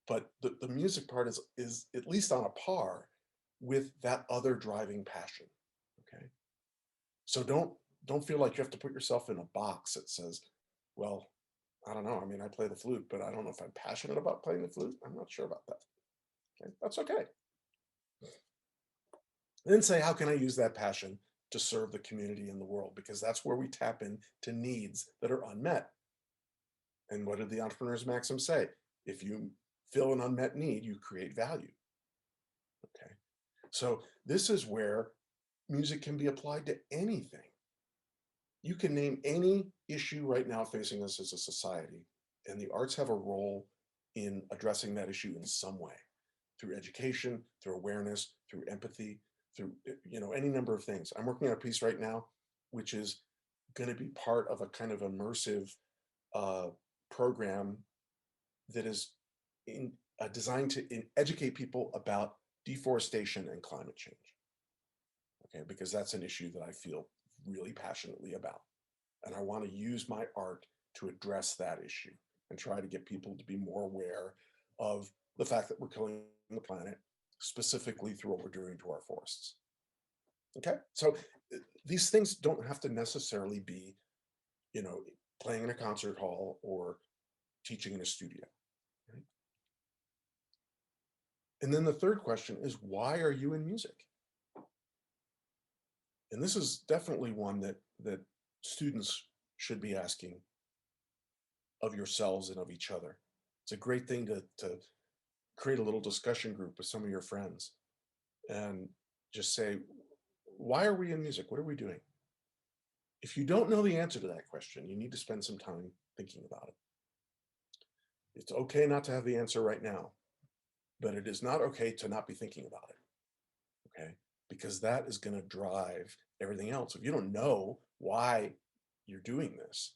but the music part is at least on a par with that other driving passion, okay? So don't feel like you have to put yourself in a box that says, well, I don't know, I mean, I play the flute, but I don't know if I'm passionate about playing the flute. I'm not sure about that. Okay, that's okay. Then say, how can I use that passion to serve the community and the world? Because that's where we tap into needs that are unmet. And what did the entrepreneur's maxim say? If you fill an unmet need, you create value. Okay. So this is where music can be applied to anything. You can name any issue right now facing us as a society, and the arts have a role in addressing that issue in some way, through education, through awareness, through empathy, through any number of things. I'm working on a piece right now, which is going to be part of a kind of immersive program that is designed to educate people about deforestation and climate change. Okay, because that's an issue that I feel really passionately about. And I want to use my art to address that issue and try to get people to be more aware of the fact that we're killing the planet, specifically through what we're doing to our forests. Okay, so these things don't have to necessarily be, playing in a concert hall or teaching in a studio. Right? And then the third question is, why are you in music? And this is definitely one that students should be asking of yourselves and of each other. It's a great thing to create a little discussion group with some of your friends and just say, why are we in music? What are we doing? If you don't know the answer to that question, you need to spend some time thinking about it. It's okay not to have the answer right now, but it is not okay to not be thinking about it, okay? Because that is going to drive everything else. If you don't know why you're doing this,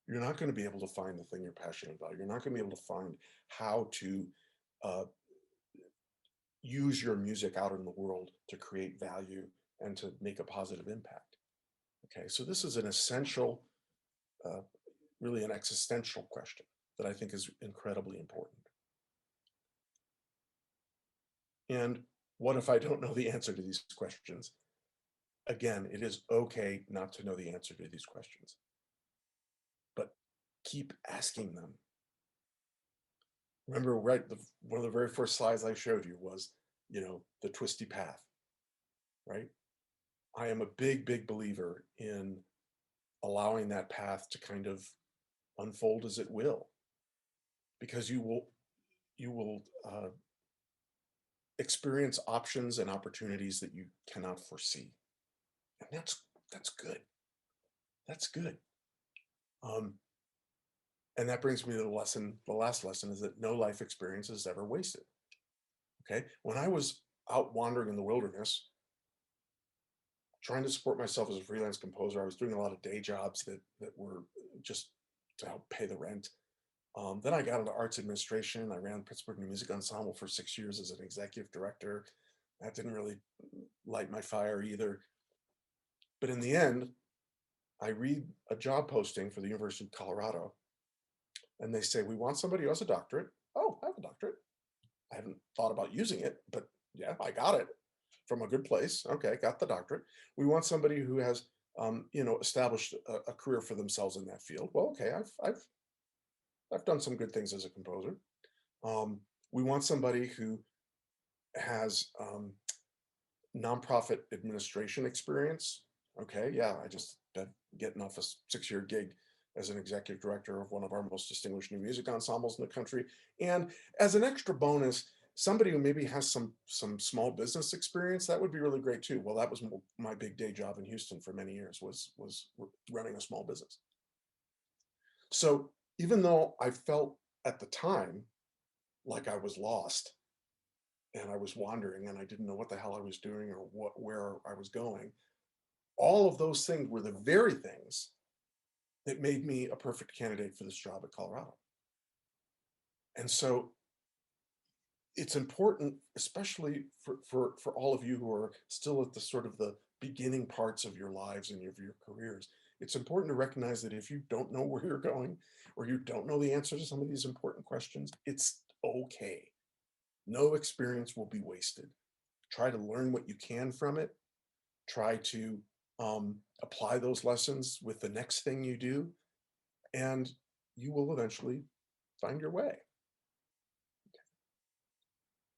you're not going to be able to find the thing you're passionate about. You're not going to be able to find how to use your music out in the world to create value and to make a positive impact. Okay, so this is an essential, really an existential question that I think is incredibly important. And what if I don't know the answer to these questions? Again, it is okay not to know the answer to these questions, but keep asking them. Remember, right, one of the very first slides I showed you was, the twisty path, right? I am a big, big believer in allowing that path to kind of unfold as it will, because you will experience options and opportunities that you cannot foresee, and that's good. That's good. And that brings me to the lesson. The last lesson is that no life experience is ever wasted. Okay, when I was out wandering in the wilderness, trying to support myself as a freelance composer, I was doing a lot of day jobs that were just to help pay the rent. Then I got into arts administration. I ran Pittsburgh New Music Ensemble for 6 years as an executive director. That didn't really light my fire either. But in the end, I read a job posting for the University of Colorado, and they say, we want somebody who has a doctorate. Oh, I have a doctorate. I haven't thought about using it, but yeah, I got it from a good place. Okay, got the doctorate. We want somebody who has, established a career for themselves in that field. Well, okay, I've done some good things as a composer. We want somebody who has nonprofit administration experience. Okay, yeah, I just been getting off a 6-year gig as an executive director of one of our most distinguished new music ensembles in the country. And as an extra bonus, somebody who maybe has some small business experience, that would be really great too. Well, that was my big day job in Houston for many years, was running a small business. So even though I felt at the time like I was lost and I was wandering and I didn't know what the hell I was doing or where I was going, all of those things were the very things that made me a perfect candidate for this job at Colorado. And so it's important, especially for all of you who are still at the sort of the beginning parts of your lives and of your careers, it's important to recognize that if you don't know where you're going or you don't know the answer to some of these important questions, it's okay. No experience will be wasted. Try to learn what you can from it. Try to apply those lessons with the next thing you do, and you will eventually find your way.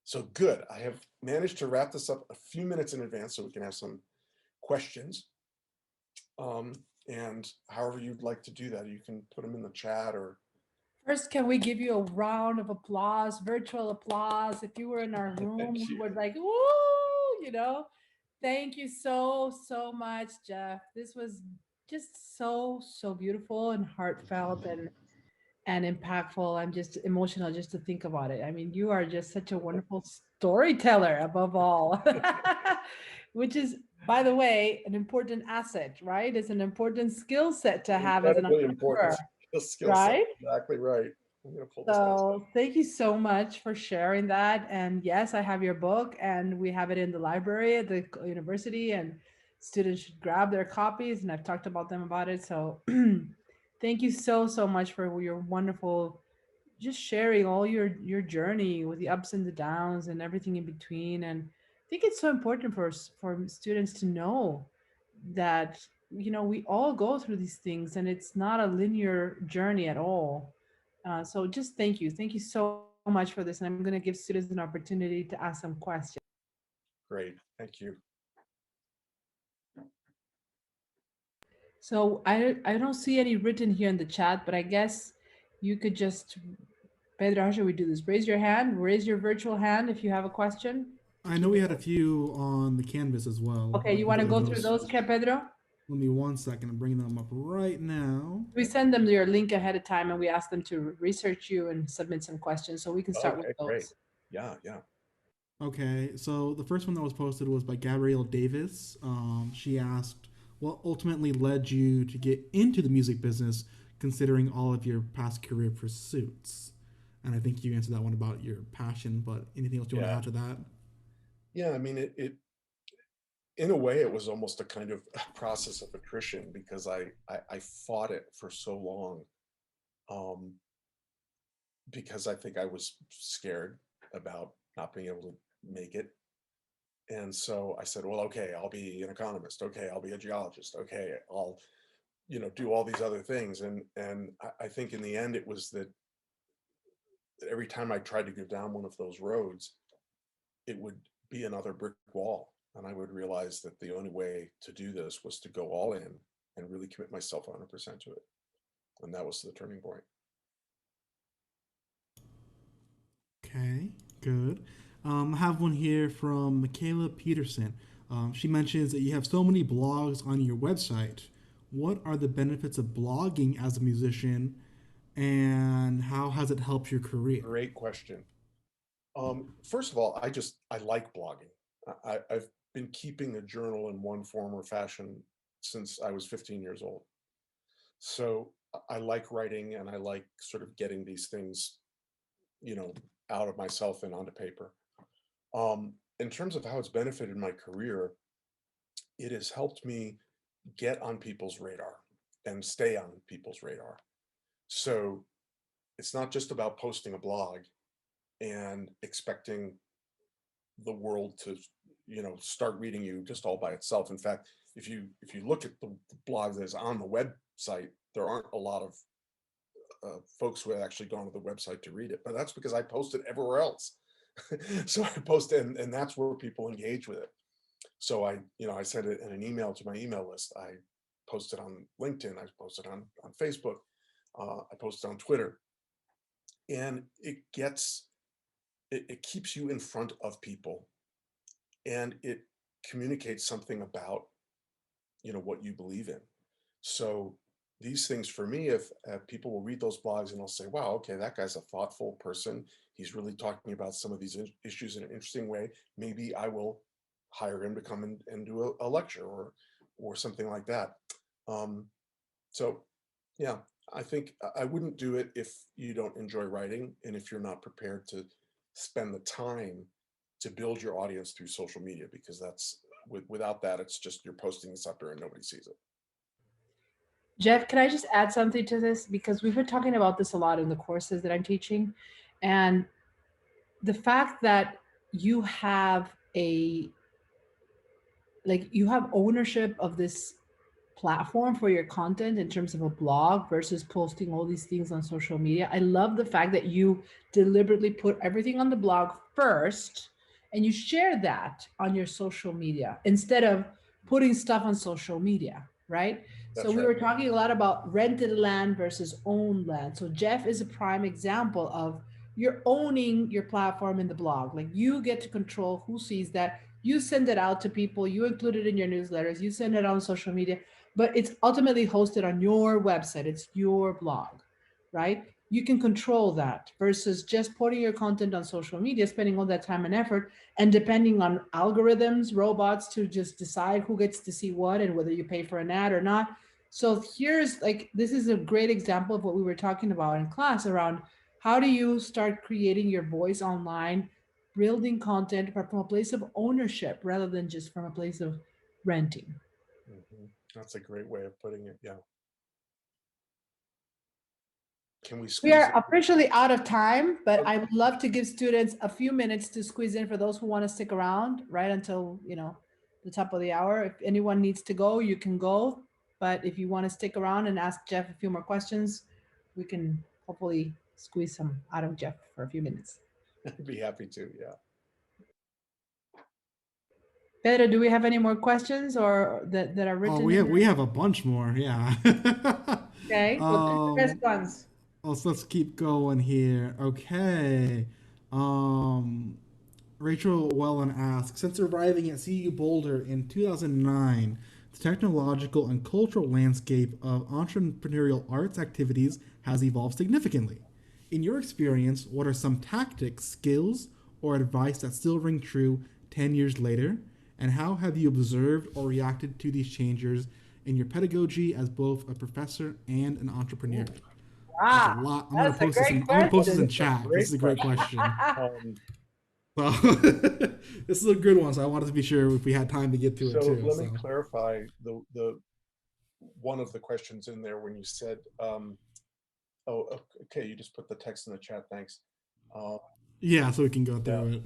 So good. I have managed to wrap this up a few minutes in advance so we can have some questions. And however you'd like to do that, you can put them in the chat or. First, can we give you a round of applause, virtual applause? If you were in our room, we would like, woo, you know. Thank you so much, Jeff. This was just so beautiful and heartfelt and impactful. I'm just emotional just to think about it. I mean, you are just such a wonderful storyteller above all, which is, by the way, an important asset, right? It's an important skill set to have as an Incredibly entrepreneur, important skill set. right? Exactly right. I'm gonna pull this down. So thank you so much for sharing that. And yes, I have your book and we have it in the library at the university and students should grab their copies and I've talked about them about it. So thank you so much for your wonderful just sharing all your journey with the ups and the downs and everything in between. And I think it's so important for students to know that we all go through these things and it's not a linear journey at all. So just thank you so much for this, and I'm going to give students an opportunity to ask some questions. Great, thank you. So I don't see any written here in the chat, but I guess you could just, Pedro, how should we do this? Raise your hand, raise your virtual hand if you have a question. I know we had a few on the canvas as well. Okay, you want to go through those, Pedro? Let me 1 second. I'm bringing them up right now. We send them your link ahead of time and we ask them to research you and submit some questions, so we can start with those. Great. Yeah. Okay, so the first one that was posted was by Gabrielle Davis. She asked, what ultimately led you to get into the music business, considering all of your past career pursuits? And I think you answered that one about your passion, but anything else you want to add to that? Yeah, I mean, it in a way, it was almost a kind of process of attrition because I fought it for so long, because I think I was scared about not being able to make it. And so I said, well, okay, I'll be an economist. Okay, I'll be a geologist. Okay, I'll, do all these other things. And I think in the end, it was that every time I tried to go down one of those roads, it would be another brick wall. And I would realize that the only way to do this was to go all in and really commit myself 100% to it. And that was the turning point. Okay, good. I have one here from Michaela Peterson. She mentions that you have so many blogs on your website. What are the benefits of blogging as a musician, and how has it helped your career? Great question. First of all, I like blogging. I've been keeping a journal in one form or fashion since I was 15 years old. So I like writing and I like sort of getting these things, out of myself and onto paper. In terms of how it's benefited my career, it has helped me get on people's radar and stay on people's radar. So it's not just about posting a blog and expecting the world to, start reading you just all by itself. In fact, if you look at the blog that's on the website, there aren't a lot of folks who have actually gone to the website to read it, but that's because I post it everywhere else. So I post it, and that's where people engage with it. So I sent it in an email to my email list. I posted on LinkedIn. I posted on Facebook. I posted on Twitter, and it keeps you in front of people, and it communicates something about what you believe in. So these things for me, if people will read those blogs and they'll say, wow, okay, that guy's a thoughtful person, he's really talking about some of these issues in an interesting way, maybe I will hire him to come and do a lecture or something like that. So yeah, I think I wouldn't do it if you don't enjoy writing and if you're not prepared to spend the time to build your audience through social media, because without that, it's just you're posting this up there and nobody sees it. Jeff, can I just add something to this? Because we've been talking about this a lot in the courses that I'm teaching. And the fact that you have you have ownership of this platform for your content in terms of a blog versus posting all these things on social media. I love the fact that you deliberately put everything on the blog first and you share that on your social media instead of putting stuff on social media, right? So That's we right. were talking a lot about rented land versus owned land. So Jeff is a prime example of you're owning your platform in the blog. Like you get to control who sees that. You send it out to people, you include it in your newsletters, you send it on social media, but it's ultimately hosted on your website. It's your blog, right? You can control that versus just putting your content on social media, spending all that time and effort, and depending on algorithms, robots to just decide who gets to see what and whether you pay for an ad or not. So this is a great example of what we were talking about in class around how do you start creating your voice online, building content from a place of ownership rather than just from a place of renting. That's a great way of putting it. Yeah. Can we We squeeze are it? officially out of time, but Oh, I would love to give students a few minutes to squeeze in for those who want to stick around right until, the top of the hour. If anyone needs to go, you can go. But if you want to stick around and ask Jeff a few more questions, we can hopefully squeeze some out of Jeff for a few minutes. I'd be happy to. Yeah. Pedro, do we have any more questions or that are Oh, written we in have there? we have a bunch more. Yeah. Okay, well, pick the best ones. Let's keep going here. Okay. Um, Rachel Wellen asks, since arriving at CU Boulder in 2009, the technological and cultural landscape of entrepreneurial arts activities has evolved significantly. In your experience, what are some tactics, skills, or advice that still ring true 10 years later? And how have you observed or reacted to these changes in your pedagogy as both a professor and an entrepreneur? That's a Ah, lot. that's a great I'm gonna post this in question. That's a chat. This great is a great question. question. Um, So this is a good one. So I wanted to be sure if we had time to get to it so too. let So me clarify the one of the questions in there when you said, oh, okay, you just put the text in the chat. Thanks. Uh, yeah, so we can go yeah. through it.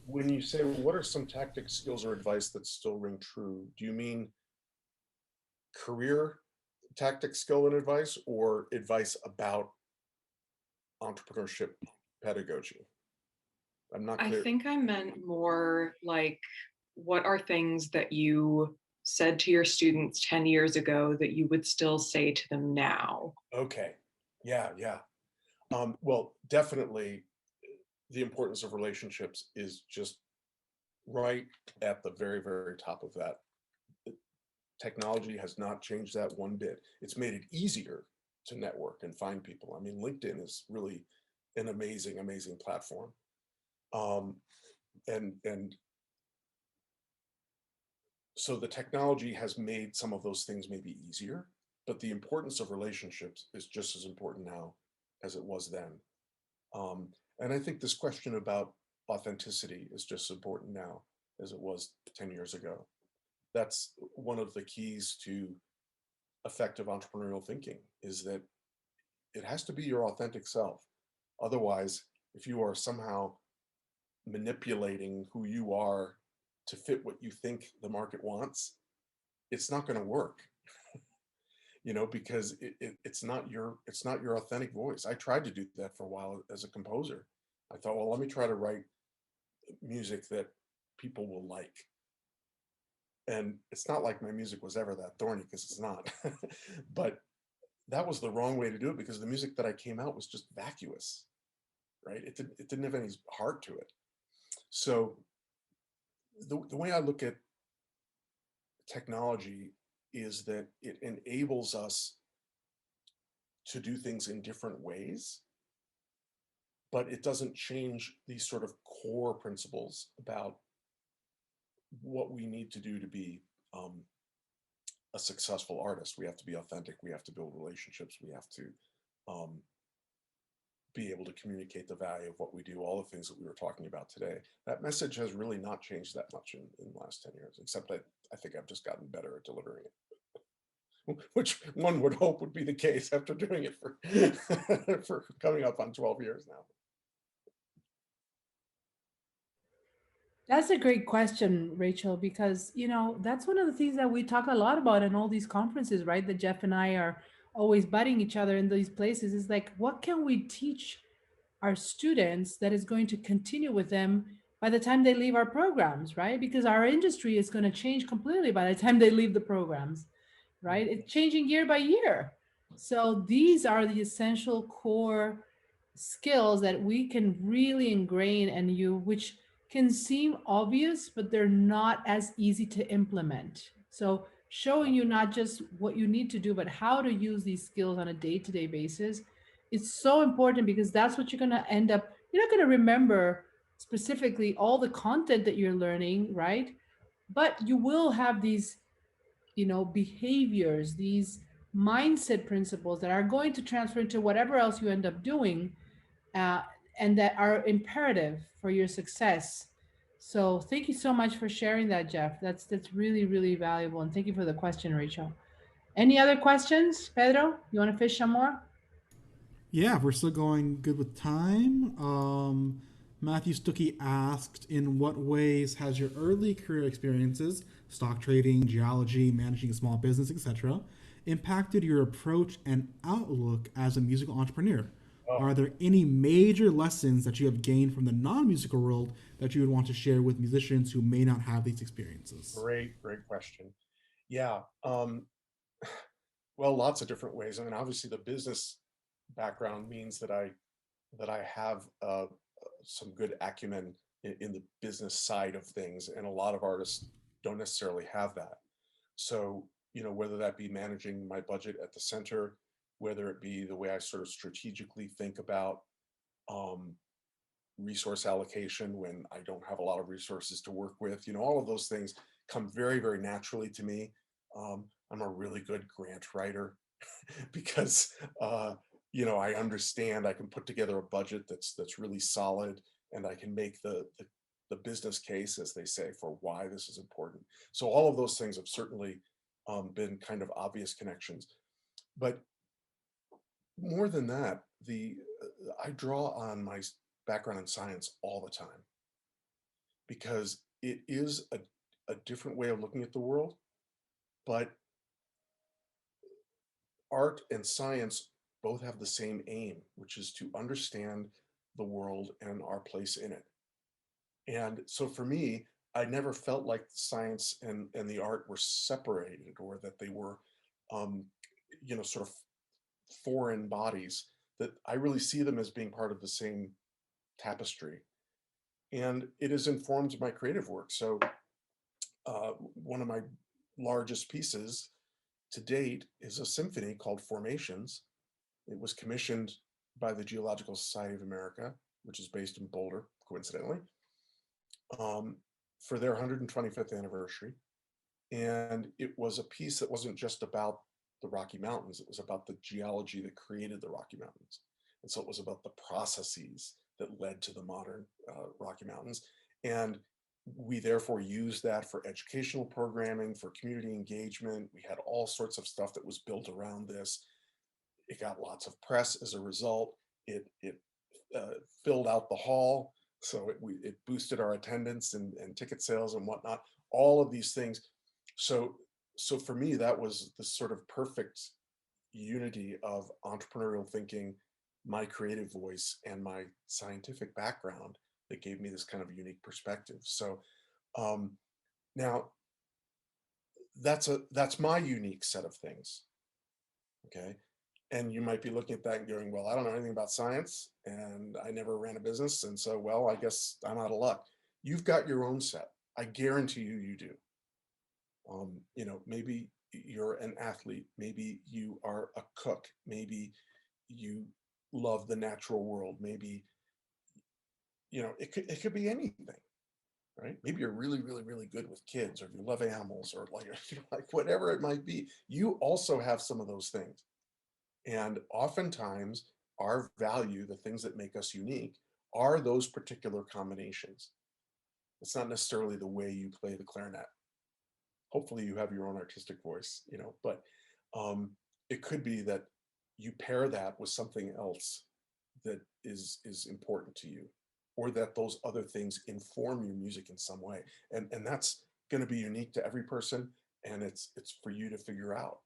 When you say what are some tactics, skills, or advice that still ring true, do you mean career tactics, skill, and advice, or advice about entrepreneurship pedagogy? I'm not I clear. think I meant more like, what are things that you said to your students 10 years ago that you would still say to them now? Okay. Yeah, yeah. Well, definitely the importance of relationships is just right at the very, very top of that. Technology has not changed that one bit. It's made it easier to network and find people. I mean, LinkedIn is really an amazing, amazing platform. And so the technology has made some of those things maybe easier, but the importance of relationships is just as important now as it was then. And I think this question about authenticity is just as important now as it was 10 years ago. That's one of the keys to effective entrepreneurial thinking, is that it has to be your authentic self. Otherwise, if you are somehow manipulating who you are to fit what you think the market wants, it's not going to work. Because it's not your authentic voice. I tried to do that for a while as a composer. I thought, well, let me try to write music that people will like. And it's not like my music was ever that thorny, because it's not. But that was the wrong way to do it, because the music that I came out was just vacuous, right? It didn't have any heart to it. So the way I look at technology is that it enables us to do things in different ways, but it doesn't change these sort of core principles about what we need to do to be a successful artist. We have to be authentic. We have to build relationships. We have to um, be able to communicate the value of what we do, all the things that we were talking about today. That message has really not changed that much in the last 10 years, except that I think I've just gotten better at delivering it, which one would hope would be the case after doing it for, for coming up on 12 years now. That's a great question, Rachel, because that's one of the things that we talk a lot about in all these conferences, right? That Jeff and I are always butting each other in these places. Is like, what can we teach our students that is going to continue with them by the time they leave our programs, right? Because our industry is going to change completely by the time they leave the programs, right? It's changing year by year. So these are the essential core skills that we can really ingrain in you, which can seem obvious, but they're not as easy to implement. So showing you not just what you need to do, but how to use these skills on a day-to-day basis, it's so important, because that's what you're going to end up, you're not going to remember specifically all the content that you're learning, right? But you will have these behaviors, these mindset principles that are going to transfer into whatever else you end up doing, uh, and that are imperative for your success. So thank you so much for sharing that, Jeff. That's really, really valuable, and thank you for the question, Rachel. Any other questions, Pedro? You want to fish some more? Yeah, we're still going good with time. Matthew Stuckey asked, in what ways has your early career experiences, stock trading, geology, managing a small business, etc., impacted your approach and outlook as a musical entrepreneur? Oh, Are there any major lessons that you have gained from the non-musical world that you would want to share with musicians who may not have these experiences? great question. Yeah. Well, lots of different ways. I mean, obviously the business background means that I have some good acumen in the business side of things, and a lot of artists don't necessarily have that. So, whether that be managing my budget at the center, whether it be the way I sort of strategically think about um, resource allocation when I don't have a lot of resources to work with, all of those things come very, very naturally to me. I'm a really good grant writer because I understand I can put together a budget that's really solid, and I can make the business case, as they say, for why this is important. So all of those things have certainly been kind of obvious connections. But more than that, the I draw on my background in science all the time, because it is a different way of looking at the world, but art and science both have the same aim, which is to understand the world and our place in it. And so for me, I never felt like science and the art were separated, or that they were, um, sort of foreign bodies, that I really see them as being part of the same tapestry. And it has informed my creative work. So one of my largest pieces to date is a symphony called Formations. It was commissioned by the Geological Society of America, which is based in Boulder, coincidentally, um, for their 125th anniversary. And it was a piece that wasn't just about the Rocky Mountains, it was about the geology that created the Rocky Mountains. And so it was about the processes that led to the modern Rocky Mountains. And we therefore used that for educational programming, for community engagement. We had all sorts of stuff that was built around this. It got lots of press as a result. It filled out the hall, so it boosted our attendance and ticket sales and whatnot. All of these things. So for me, that was the sort of perfect unity of entrepreneurial thinking, my creative voice, and my scientific background that gave me this kind of unique perspective. So now that's my unique set of things. Okay. And you might be looking at that and going, well, I don't know anything about science and I never ran a business. And so, well, I guess I'm out of luck. You've got your own set. I guarantee you do. Maybe you're an athlete. Maybe you are a cook. Maybe you love the natural world. Maybe, it could be anything, right? Maybe you're really, really, really good with kids, or you love animals, or like, like whatever it might be. You also have some of those things. And oftentimes our value, the things that make us unique, are those particular combinations. It's not necessarily the way you play the clarinet. Hopefully you have your own artistic voice, but it could be that you pair that with something else that is important to you, or that those other things inform your music in some way. And that's going to be unique to every person, and it's for you to figure out.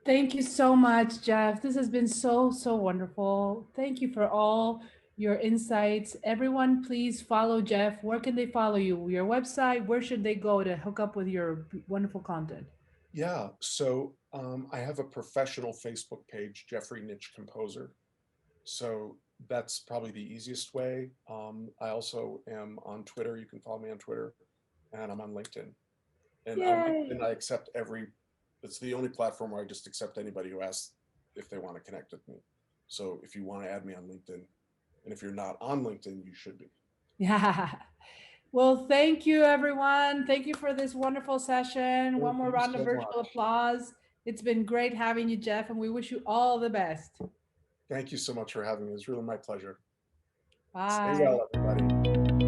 Thank you so much, Jeff. This has been so, so wonderful. Thank you for all your insights. Everyone, please follow Jeff. Where can they follow you? Your website? Where should they go to hook up with your wonderful content? Yeah, so I have a professional Facebook page, Jeffrey Nytch Composer. So that's probably the easiest way. I also am on Twitter. You can follow me on Twitter, and I'm on LinkedIn. And on LinkedIn, I Yay. accept it's the only platform where I just accept anybody who asks if they want to connect with me. So if you want to add me on LinkedIn, and if you're not on LinkedIn, you should be. Yeah. Well, thank you, everyone. Thank you for this wonderful session. One Thank more you round of so virtual much. applause. It's been great having you, Jeff, and we wish you all the best. Thank you so much for having me. It's really my pleasure. Stay Bye. well, everybody.